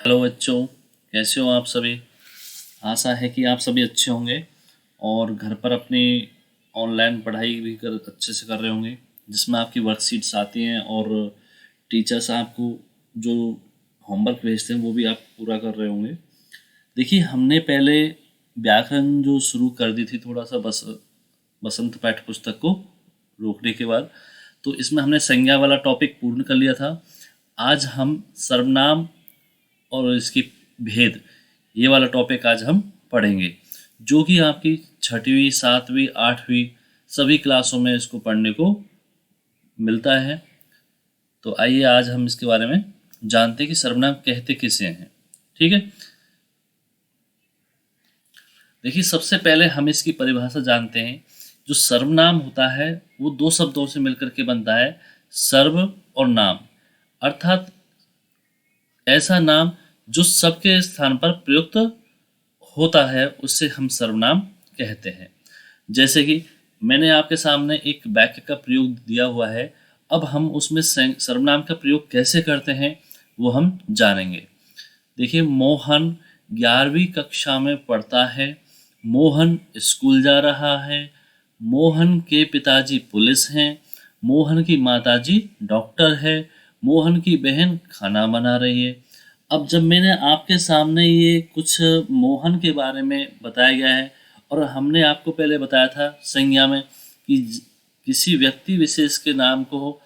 Hello बच्चों, कैसे हो आप सभी। आशा है कि आप सभी अच्छे होंगे और घर पर अपनी ऑनलाइन पढ़ाई भी कर अच्छे से कर रहे होंगे, जिसमें आपकी वर्कशीट्स आती हैं और टीचर्स आपको जो होमवर्क भेजते हैं वो भी आप पूरा कर रहे होंगे। देखिए, हमने पहले व्याकरण जो शुरू कर दी थी, थोड़ा सा बसंत पाठ्य पुस्तक को रोकने के बाद, तो इसमें हमने संज्ञा वाला टॉपिक पूर्ण कर लिया था। आज हम सर्वनाम और इसकी भेद, ये वाला टॉपिक आज हम पढ़ेंगे, जो कि आपकी छठवीं, सातवीं, आठवीं सभी क्लासों में इसको पढ़ने को मिलता है। तो आइए आज हम इसके बारे में जानते हैं कि सर्वनाम कहते किसे हैं। ठीक है, देखिए सबसे पहले हम इसकी परिभाषा जानते हैं। जो सर्वनाम होता है वो दो शब्दों से मिलकर के बनता है, सर्व और नाम। अर्थात ऐसा नाम जो सबके स्थान पर प्रयुक्त होता है उससे हम सर्वनाम कहते हैं। जैसे कि मैंने आपके सामने एक वाक्य का प्रयोग दिया हुआ है, अब हम उसमें सर्वनाम का प्रयोग कैसे करते हैं वो हम जानेंगे। देखिए, मोहन 11वीं कक्षा में पढ़ता है, मोहन स्कूल जा रहा है, मोहन के पिताजी पुलिस हैं, मोहन की माताजी डॉक्टर है, मोहन की बहन खाना बना रही है। अब जब मैंने आपके सामने ये कुछ मोहन के बारे में बताया गया है और हमने आपको पहले बताया था संज्ञा में कि किसी व्यक्ति विशेष के नाम को,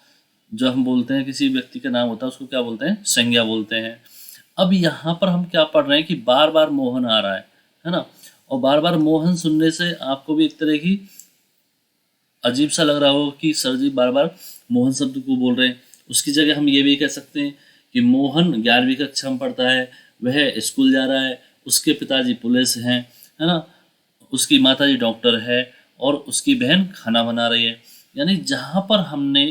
जो हम बोलते हैं किसी व्यक्ति का नाम होता है उसको क्या बोलते हैं, संज्ञा बोलते हैं। अब यहाँ पर हम क्या पढ़ रहे हैं कि बार बार मोहन आ रहा है ना, और बार बार मोहन सुनने से आपको भी एक तरह की अजीब सा लग रहा हो कि सर जी बार बार मोहन शब्द को बोल रहे हैं। उसकी जगह हम ये भी कह सकते हैं कि मोहन 11वीं कक्षा में पढ़ता है, वह स्कूल जा रहा है, उसके पिताजी पुलिस हैं, है ना, उसकी माताजी डॉक्टर है और उसकी बहन खाना बना रही है। यानी जहाँ पर हमने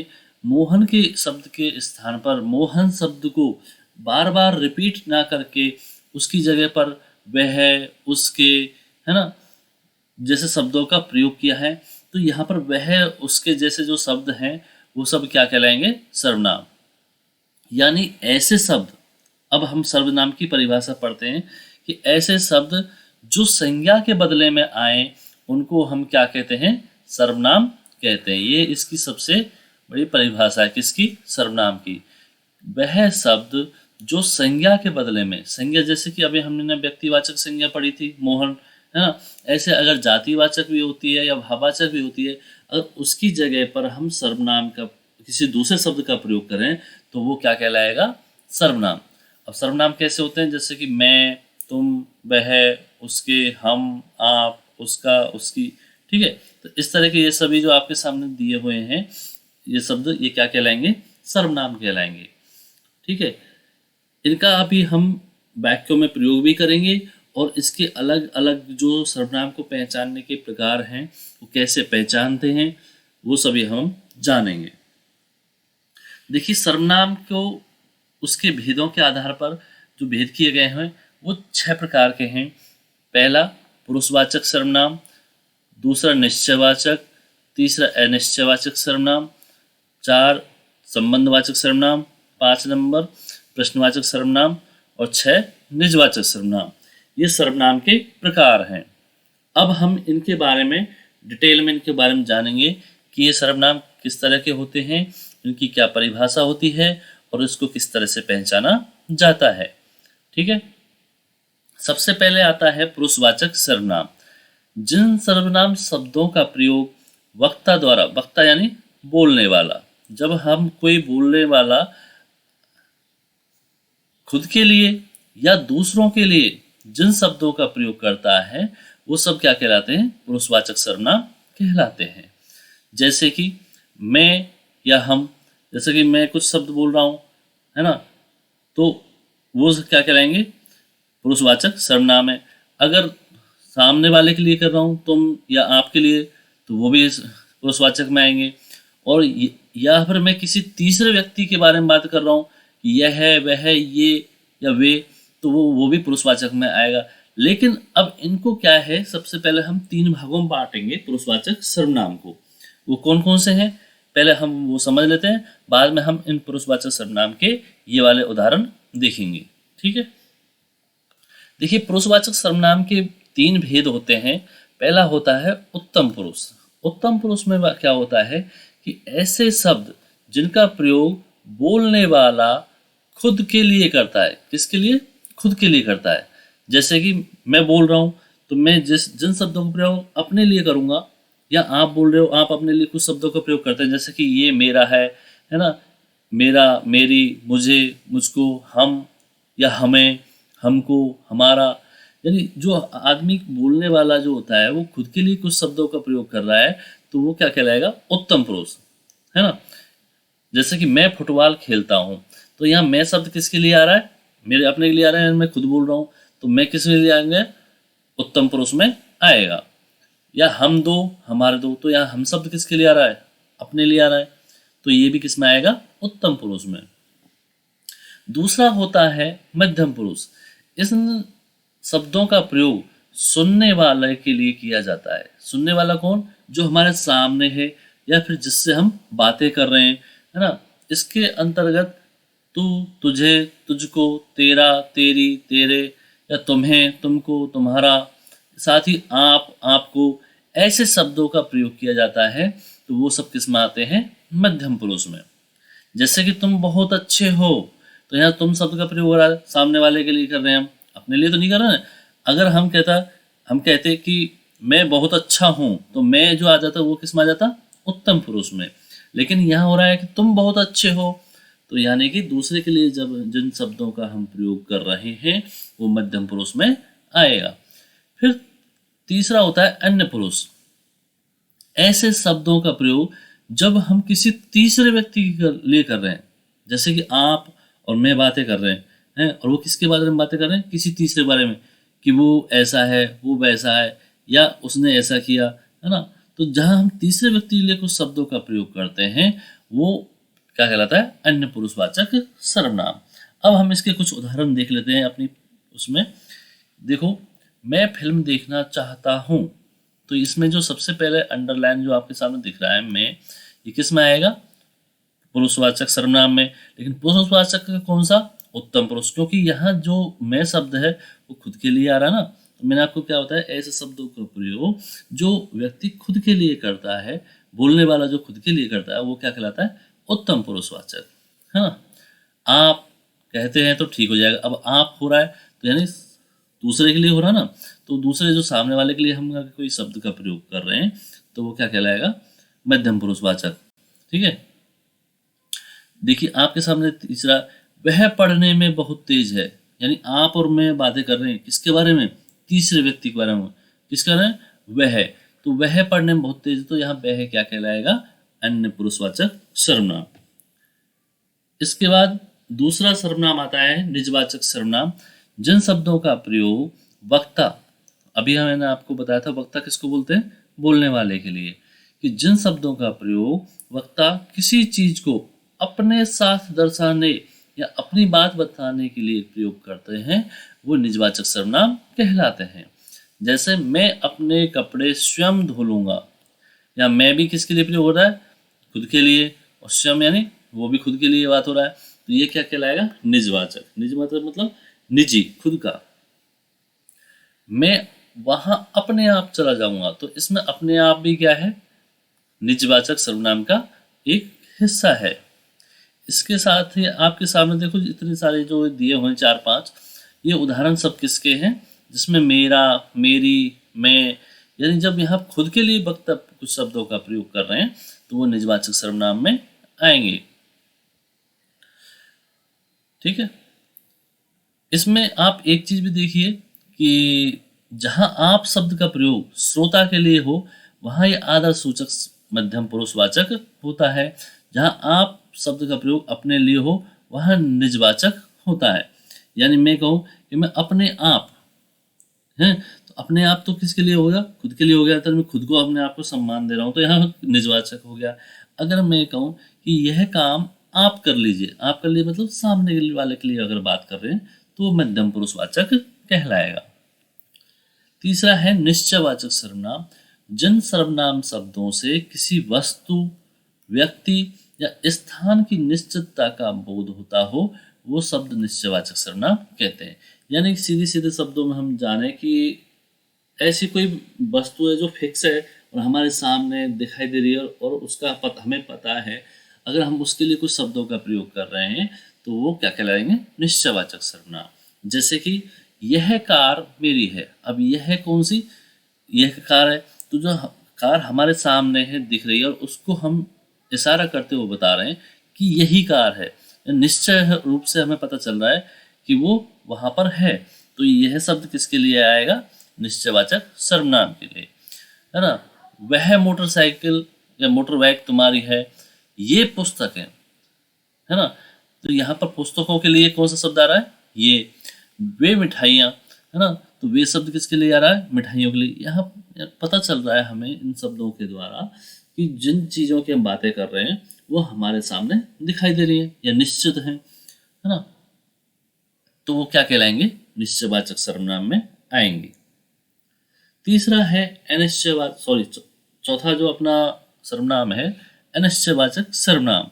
मोहन के शब्द के स्थान पर मोहन शब्द को बार बार रिपीट ना करके उसकी जगह पर वह, उसके, है ना, जैसे शब्दों का प्रयोग किया है, तो यहाँ पर वह, उसके जैसे जो शब्द हैं वो सब क्या कहलाएंगे, सर्वनाम। यानी ऐसे शब्द, अब हम सर्वनाम की परिभाषा पढ़ते हैं कि ऐसे शब्द जो संज्ञा के बदले में आए उनको हम क्या कहते हैं, सर्वनाम कहते हैं। ये इसकी सबसे बड़ी परिभाषा है, किसकी, सर्वनाम की। वह शब्द जो संज्ञा के बदले में, संज्ञा जैसे कि अभी हमने व्यक्तिवाचक संज्ञा पढ़ी थी मोहन, है ना, ऐसे अगर जातिवाचक भी होती है या भाववाचक भी होती है, अगर उसकी जगह पर हम सर्वनाम का किसी दूसरे शब्द का प्रयोग करें तो वो क्या कहलाएगा, सर्वनाम। अब सर्वनाम कैसे होते हैं, जैसे कि मैं, तुम, वह, उसके, हम, आप, उसका, उसकी। ठीक है, तो इस तरह के ये सभी जो आपके सामने दिए हुए हैं ये शब्द, ये क्या कहलाएंगे, सर्वनाम कहलाएंगे। ठीक है, इनका अभी हम वाक्यों में प्रयोग भी करेंगे और इसके अलग अलग जो सर्वनाम को पहचानने के प्रकार हैं वो कैसे पहचानते हैं वो सभी हम जानेंगे। देखिए, सर्वनाम को उसके भेदों के आधार पर जो भेद किए गए हैं वो 6 प्रकार के हैं। पहला पुरुषवाचक सर्वनाम, दूसरा निश्चयवाचक, तीसरा अनिश्चयवाचक सर्वनाम, 4 संबंधवाचक सर्वनाम, 5 नंबर प्रश्नवाचक सर्वनाम और 6 निजवाचक सर्वनाम। ये सर्वनाम के प्रकार हैं। अब हम इनके बारे में डिटेल में इनके बारे में जानेंगे कि ये सर्वनाम किस तरह के होते हैं, इनकी क्या परिभाषा होती है और इसको किस तरह से पहचाना जाता है। ठीक है, सबसे पहले आता है पुरुषवाचक सर्वनाम। जिन सर्वनाम शब्दों का प्रयोग वक्ता द्वारा, वक्ता यानी बोलने वाला, जब हम कोई बोलने वाला खुद के लिए या दूसरों के लिए जिन शब्दों का प्रयोग करता है वो सब क्या कहलाते हैं, पुरुषवाचक सर्वनाम कहलाते हैं। जैसे कि मैं या हम, जैसे कि मैं कुछ शब्द बोल रहा हूँ, है ना, तो वो क्या कहलाएंगे, पुरुषवाचक सर्वनाम है। अगर सामने वाले के लिए कर रहा हूँ, तुम या आपके लिए, तो वो भी पुरुषवाचक में आएंगे। और या फिर मैं किसी तीसरे व्यक्ति के बारे में बात कर रहा हूँ, यह है, वह है, ये या वे, तो वो भी पुरुषवाचक में आएगा। लेकिन अब इनको क्या है, सबसे पहले हम 3 भागों में बांटेंगे पुरुषवाचक सर्वनाम को। वो कौन कौन से हैं पहले हम वो समझ लेते हैं, बाद में हम इन पुरुषवाचक सर्वनाम के ये वाले उदाहरण देखेंगे। ठीक है, देखिए, पुरुषवाचक सर्वनाम के 3 भेद होते हैं। पहला होता है उत्तम पुरुष। उत्तम पुरुष में क्या होता है कि ऐसे शब्द जिनका प्रयोग बोलने वाला खुद के लिए करता है। किसके लिए? खुद के लिए करता है। जैसे कि मैं बोल रहा हूँ तो मैं जिन शब्दों का प्रयोग अपने लिए करूँगा, या आप बोल रहे हो, आप अपने लिए कुछ शब्दों का प्रयोग करते हैं, जैसे कि ये मेरा है ना, मेरा, मेरी, मुझे, मुझको, हम, या हमें, हमको, हमारा। यानी जो आदमी बोलने वाला जो होता है वो खुद के लिए कुछ शब्दों का प्रयोग कर रहा है, तो वो क्या कहलाएगा? उत्तम पुरुष, है ना। जैसे कि मैं फुटबॉल खेलता हूँ, तो यहाँ मैं शब्द किसके लिए आ रहा है? मेरे अपने के लिए आ रहा है, मैं खुद बोल रहा हूँ, तो मैं किस लिए आएंगे? उत्तम पुरुष में आएगा। या हम दो, हमारे दो, तो यहाँ हम शब्द किसके लिए आ रहा है? अपने लिए आ रहा है, तो ये भी किस में आएगा? उत्तम पुरुष में। दूसरा होता है मध्यम पुरुष। इन शब्दों का प्रयोग सुनने वाले के लिए किया जाता है। सुनने वाला कौन? जो हमारे सामने है या फिर जिससे हम बातें कर रहे हैं, है ना। इसके अंतर्गत तू, तुझे, तुझको, तेरा, तेरी, तेरे, या तुम्हें, तुमको, तुम्हारा, साथ ही आप, आपको, ऐसे शब्दों का प्रयोग किया जाता है। तो वो सब किस में आते हैं? मध्यम पुरुष में। जैसे कि तुम बहुत अच्छे हो, तो यहाँ तुम शब्द का प्रयोग हो रहा है, सामने वाले के लिए कर रहे हैं, हम अपने लिए तो नहीं कर रहे हैं। अगर हम कहते कि मैं बहुत अच्छा हूँ, तो मैं जो आ जाता वो किस में आ जाता? उत्तम पुरुष में। लेकिन यहाँ हो रहा है कि तुम बहुत अच्छे हो, तो यानी कि दूसरे के लिए जब जिन शब्दों का हम प्रयोग कर रहे हैं वो मध्यम पुरुष में आएगा। फिर तीसरा होता है अन्य पुरुष। ऐसे शब्दों का प्रयोग जब हम किसी तीसरे व्यक्ति के लिए कर रहे हैं, जैसे कि आप और मैं बातें कर रहे हैं, और वो किसके बारे में बातें कर रहे हैं? किसी तीसरे बारे में, कि वो ऐसा है, वो वैसा है, या उसने ऐसा किया, है ना। तो जहाँ हम तीसरे व्यक्ति के लिए कुछ शब्दों का प्रयोग करते हैं वो क्या कहलाता है? अन्य पुरुषवाचक सर्वनाम। अब हम इसके कुछ उदाहरण देख लेते हैं अपनी उसमें। देखो, मैं फिल्म देखना चाहता हूँ, तो इसमें जो सबसे पहले अंडरलाइन जो आपके सामने दिख रहा है मैं, ये किस में आएगा? पुरुषवाचक सर्वनाम में। लेकिन पुरुषवाचक का कौन सा? उत्तम पुरुष, क्योंकि यहाँ जो मैं शब्द है वो खुद के लिए आ रहा है ना। तो मैंने आपको क्या बताया? ऐसे शब्दों का प्रयोग जो व्यक्ति खुद के लिए करता है, बोलने वाला जो खुद के लिए करता है, वो क्या कहलाता है? उत्तम पुरुषवाचक, है ना। आप कहते हैं तो ठीक हो जाएगा। अब आप हो रहा है तो यानी दूसरे के लिए हो रहा है ना, तो दूसरे जो सामने वाले के लिए हम अगर कोई शब्द का प्रयोग कर रहे हैं तो वो क्या कहलाएगा? मध्यम पुरुषवाचक। ठीक है। देखिए, आपके सामने तीसरा, वह पढ़ने में बहुत तेज है। यानी आप और मैं बातें कर रहे हैं किसके बारे में? तीसरे व्यक्ति के बारे में। किसके बारे में? वह। तो वह पढ़ने में बहुत तेज है, तो यहाँ वह क्या कहलाएगा? अन्य पुरुषवाचक सर्वनाम। इसके बाद दूसरा सर्वनाम आता है निजवाचक सर्वनाम। जिन शब्दों का प्रयोग वक्ता, अभी मैंने आपको बताया था वक्ता किसको बोलते हैं? बोलने वाले के लिए। कि जिन शब्दों का प्रयोग वक्ता किसी चीज को अपने साथ दर्शाने या अपनी बात बताने के लिए प्रयोग करते हैं वो निजवाचक सर्वनाम कहलाते हैं। जैसे मैं अपने कपड़े स्वयं धो लूंगा, या मैं भी किसके लिए प्रयोग हो रहा है? खुद के लिए, और स्वयं यानी वो भी खुद के लिए बात हो रहा है, तो ये क्या कहलाएगा? निजवाचक। निजवाचक मतलब निजी, खुद का। मैं वहां अपने आप चला जाऊंगा, तो इसमें अपने आप भी क्या है? निजवाचक सर्वनाम का एक हिस्सा है। इसके साथ ही आपके सामने देखो इतने सारे जो दिए हुए 4-5, ये उदाहरण सब किसके हैं? जिसमें मेरा, मेरी, मैं, यानी जब यहाँ खुद के लिए वक्ता कुछ शब्दों का प्रयोग कर रहे हैं तो वो निजवाचक सर्वनाम में आएंगे। ठीक है। इसमें आप एक चीज भी देखिए कि जहां आप शब्द का प्रयोग श्रोता के लिए हो वहां ये आदर सूचक मध्यम पुरुषवाचक होता है। जहां आप शब्द का प्रयोग अपने लिए हो वहां निजवाचक होता है। यानी मैं कहूँ कि मैं अपने आप, है, तो अपने आप तो किसके लिए होगा? खुद के लिए हो गया, तो मैं खुद को, अपने आप को सम्मान दे रहा हूँ, तो यहाँ निजवाचक हो गया। अगर मैं कहूँ कि यह काम आप कर लीजिए, आप कर लीजिए मतलब सामने वाले के लिए अगर बात कर रहे हैं तो वो मध्यम पुरुषवाचक कहलाएगा। तीसरा है निश्चयवाचक सर्वनाम। जिन सर्वनाम शब्दों से किसी वस्तु, व्यक्ति या स्थान की निश्चितता का बोध होता हो, वो शब्द निश्चयवाचक सर्वनाम कहते हैं। यानी सीधे सीधे शब्दों में हम जाने कि ऐसी कोई वस्तु है जो फिक्स है और हमारे सामने दिखाई दे रही है और उसका हमें पता है, अगर हम उसके लिए कुछ शब्दों का प्रयोग कर रहे हैं तो वो क्या कहलाएंगे, निश्चयवाचक सर्वनाम। जैसे कि यह कार मेरी है। अब यह कौन सी, यह कार है, तो जो कार हमारे सामने है दिख रही है और उसको हम इशारा करते हुए बता रहे हैं कि यही कार है, निश्चय रूप से हमें पता चल रहा है कि वो वहां पर है। तो यह शब्द किसके लिए आएगा, निश्चयवाचक सर्वनाम के लिए, है ना। वह मोटरसाइकिल या मोटर बाइक तुम्हारी है, ये पुस्तक है ना। तो यहाँ पर पुस्तकों के लिए कौन सा शब्द आ रहा है, ये। वे मिठाइयाँ, है ना, तो वे शब्द किसके लिए आ रहा है, मिठाइयों के लिए। यहाँ पता चल रहा है हमें इन शब्दों के द्वारा कि जिन चीज़ों की हम बातें कर रहे हैं वो हमारे सामने दिखाई दे रही है या निश्चित है ना। तो वो क्या कहलाएंगे, निश्चयवाचक सर्वनाम में आएंगे। तीसरा है चौथा जो अपना सर्वनाम है अनिश्चयवाचक सर्वनाम।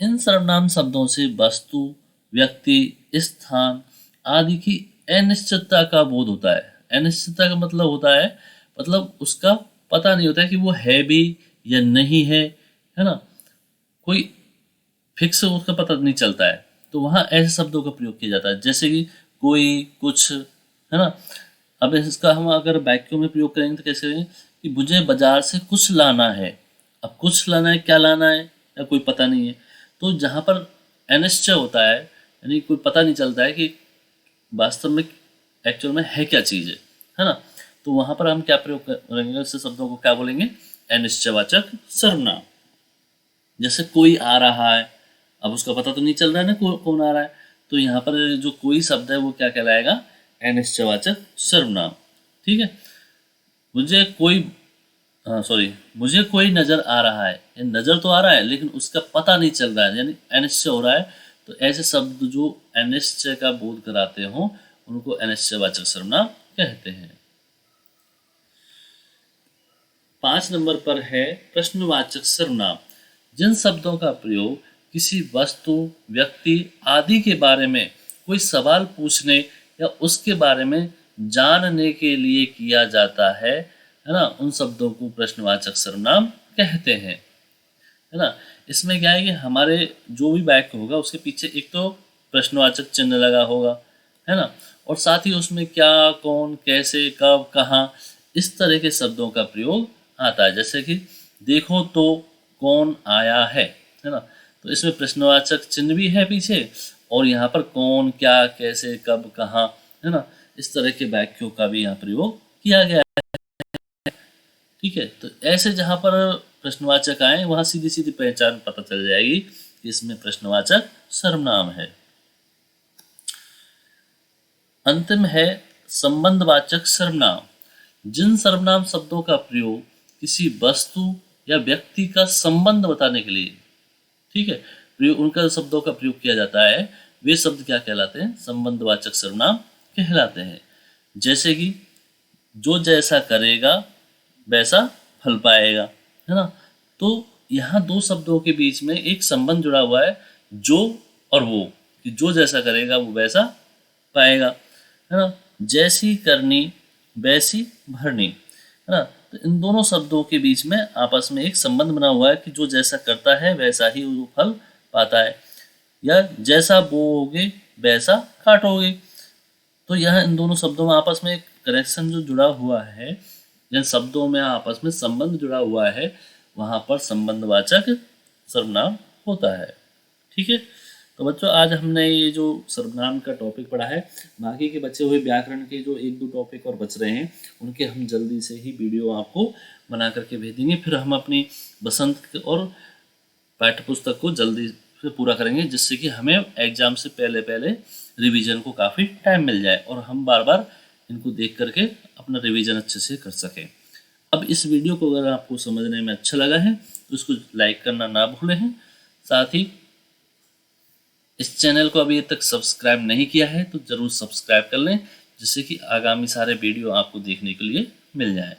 इन सर्वनाम शब्दों से वस्तु, व्यक्ति, स्थान आदि की अनिश्चितता का बोध होता है। अनिश्चितता का मतलब होता है, मतलब उसका पता नहीं होता है कि वो है भी या नहीं है ना, कोई फिक्स उसका पता नहीं चलता है। तो वहाँ ऐसे शब्दों का प्रयोग किया जाता है, जैसे कि कोई, कुछ, है ना। अब इसका हम अगर वाक्यों में प्रयोग करेंगे तो कैसे करेंगे कि मुझे बाजार से कुछ लाना है। अब कुछ लाना है, क्या लाना है या कोई पता नहीं है। तो जहाँ पर अनिश्चय होता है, यानी कोई पता नहीं चलता है कि वास्तव में एक्चुअल में है क्या चीज़ है ना, तो वहाँ पर हम क्या प्रयोग करेंगे, उससे शब्दों को क्या बोलेंगे, अनिश्चयवाचक सर्वनाम। जैसे कोई आ रहा है, अब उसका पता तो नहीं चल रहा है ना कौन आ रहा है, तो यहाँ पर जो कोई शब्द है वो क्या कहलाएगा, अनिश्चयवाचक सर्वनाम। ठीक है। मुझे कोई नजर आ रहा है, नजर तो आ रहा है लेकिन उसका पता नहीं चल रहा है, यानी अनिश्चय हो रहा है। तो ऐसे शब्द जो अनिश्चय का बोध कराते हो उनको अनिश्चयवाचक सर्वनाम कहते हैं। 5 नंबर पर है प्रश्नवाचक सर्वनाम। जिन शब्दों का प्रयोग किसी वस्तु, व्यक्ति आदि के बारे में कोई सवाल पूछने या उसके बारे में जानने के लिए किया जाता है ना, उन शब्दों को प्रश्नवाचक सर्वनाम कहते हैं, है ना। इसमें क्या है कि हमारे जो भी वाक्य होगा उसके पीछे एक तो प्रश्नवाचक चिन्ह लगा होगा, है ना, और साथ ही उसमें क्या, कौन, कैसे, कब, कहाँ, इस तरह के शब्दों का प्रयोग आता है। जैसे कि देखो तो कौन आया है ना, तो इसमें प्रश्नवाचक चिन्ह भी है पीछे और यहाँ पर कौन, क्या, कैसे, कब, कहाँ, है ना, इस तरह के वाक्यों का भी यहाँ प्रयोग किया गया है। ठीक है। तो ऐसे जहाँ पर प्रश्नवाचक आए वहाँ सीधी सीधी पहचान पता चल जाएगी कि इसमें प्रश्नवाचक सर्वनाम है। अंतिम है संबंधवाचक सर्वनाम। जिन सर्वनाम शब्दों का प्रयोग किसी वस्तु या व्यक्ति का संबंध बताने के लिए, ठीक है, उनका शब्दों का प्रयोग किया जाता है, वे शब्द क्या कहलाते हैं, संबंधवाचक सर्वनाम कहलाते हैं। जैसे कि जो जैसा करेगा वैसा फल पाएगा, है ना। तो यहाँ दो शब्दों के बीच में एक संबंध जुड़ा हुआ है, जो और वो, कि जो जैसा करेगा वो वैसा पाएगा, है ना। जैसी करनी वैसी भरनी, है ना। तो इन दोनों शब्दों के बीच में आपस में एक संबंध बना हुआ है कि जो जैसा करता है वैसा ही वो फल पाता है, या जैसा बोओगे वैसा काटोगे। तो यह इन दोनों शब्दों में आपस में एक कनेक्शन जो जुड़ा हुआ है, जिन शब्दों में आपस में संबंध जुड़ा हुआ है, वहाँ पर संबंधवाचक सर्वनाम होता है। ठीक है। तो बच्चों आज हमने ये जो सर्वनाम का टॉपिक पढ़ा है, बाकी के बचे हुए व्याकरण के जो 1-2 टॉपिक और बच रहे हैं उनके हम जल्दी से ही वीडियो आपको बना करके भेज देंगे। फिर हम अपनी बसंत और पाठ्य पुस्तक को जल्दी से पूरा करेंगे, जिससे कि हमें एग्जाम से पहले पहले रिवीजन को काफ़ी टाइम मिल जाए और हम बार बार इनको देख करके अपना रिवीजन अच्छे से कर सकें। अब इस वीडियो को अगर आपको समझने में अच्छा लगा है तो इसको लाइक करना ना भूलें। साथ ही इस चैनल को अभी तक सब्सक्राइब नहीं किया है तो ज़रूर सब्सक्राइब कर लें, जिससे कि आगामी सारे वीडियो आपको देखने के लिए मिल जाए।